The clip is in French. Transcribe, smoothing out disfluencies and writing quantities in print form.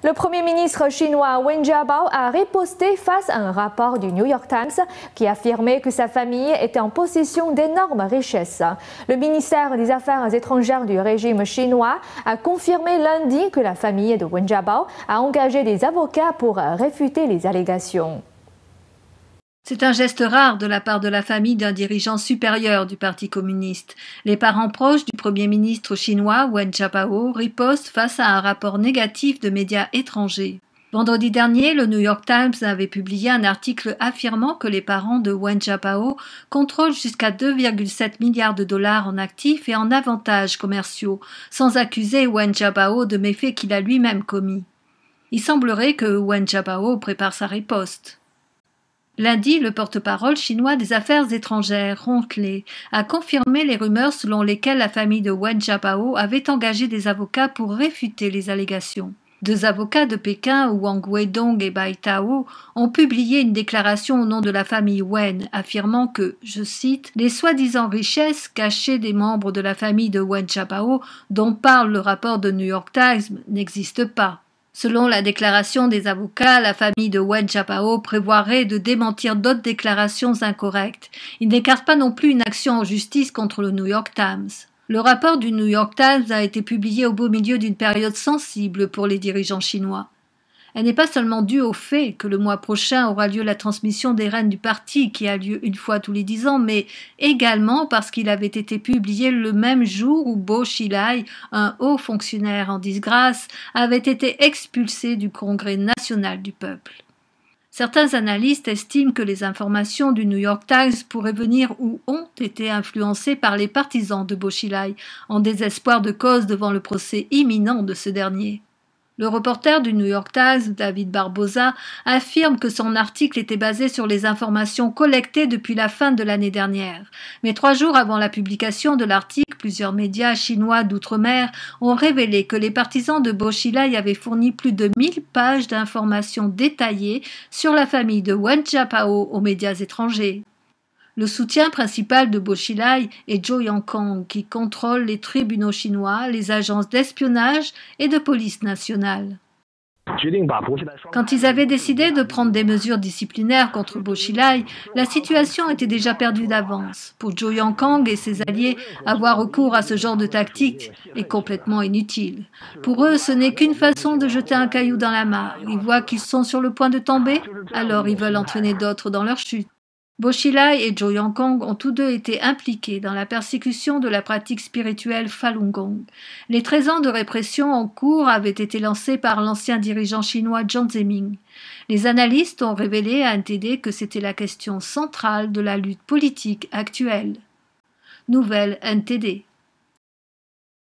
Le Premier ministre chinois Wen Jiabao a riposté face à un rapport du New York Times qui affirmait que sa famille était en possession d'énormes richesses. Le ministère des Affaires étrangères du régime chinois a confirmé lundi que la famille de Wen Jiabao a engagé des avocats pour réfuter les allégations. C'est un geste rare de la part de la famille d'un dirigeant supérieur du Parti communiste. Les parents proches du Premier ministre chinois Wen Jiabao ripostent face à un rapport négatif de médias étrangers. Vendredi dernier, le New York Times avait publié un article affirmant que les parents de Wen Jiabao contrôlent jusqu'à 2,7 milliards de dollars en actifs et en avantages commerciaux, sans accuser Wen Jiabao de méfaits qu'il a lui-même commis. Il semblerait que Wen Jiabao prépare sa riposte. Lundi, le porte-parole chinois des Affaires étrangères, Hong Lei, a confirmé les rumeurs selon lesquelles la famille de Wen Jiabao avait engagé des avocats pour réfuter les allégations. Deux avocats de Pékin, Wang Weidong et Bai Tao, ont publié une déclaration au nom de la famille Wen, affirmant que, je cite, « les soi-disant richesses cachées des membres de la famille de Wen Jiabao, dont parle le rapport de New York Times, n'existent pas ». Selon la déclaration des avocats, la famille de Wen Jiabao prévoirait de démentir d'autres déclarations incorrectes. Il n'écarte pas non plus une action en justice contre le New York Times. Le rapport du New York Times a été publié au beau milieu d'une période sensible pour les dirigeants chinois. Elle n'est pas seulement due au fait que le mois prochain aura lieu la transmission des rênes du parti qui a lieu une fois tous les 10 ans, mais également parce qu'il avait été publié le même jour où Bo Xilai, un haut fonctionnaire en disgrâce, avait été expulsé du Congrès national du peuple. Certains analystes estiment que les informations du New York Times pourraient venir ou ont été influencées par les partisans de Bo Xilai, en désespoir de cause devant le procès imminent de ce dernier. Le reporter du New York Times, David Barbosa, affirme que son article était basé sur les informations collectées depuis la fin de l'année dernière. Mais 3 jours avant la publication de l'article, plusieurs médias chinois d'outre-mer ont révélé que les partisans de Bo Xilai avaient fourni plus de 1000 pages d'informations détaillées sur la famille de Wen Jiabao aux médias étrangers. Le soutien principal de Bo Xilai est Zhou Yongkang, qui contrôle les tribunaux chinois, les agences d'espionnage et de police nationale. Quand ils avaient décidé de prendre des mesures disciplinaires contre Bo Xilai, la situation était déjà perdue d'avance. Pour Zhou Yongkang et ses alliés, avoir recours à ce genre de tactique est complètement inutile. Pour eux, ce n'est qu'une façon de jeter un caillou dans la mare. Ils voient qu'ils sont sur le point de tomber, alors ils veulent entraîner d'autres dans leur chute. Bo Xilai et Zhou Yongkang ont tous deux été impliqués dans la persécution de la pratique spirituelle Falun Gong. Les 13 ans de répression en cours avaient été lancés par l'ancien dirigeant chinois Jiang Zemin. Les analystes ont révélé à NTD que c'était la question centrale de la lutte politique actuelle. Nouvelle NTD.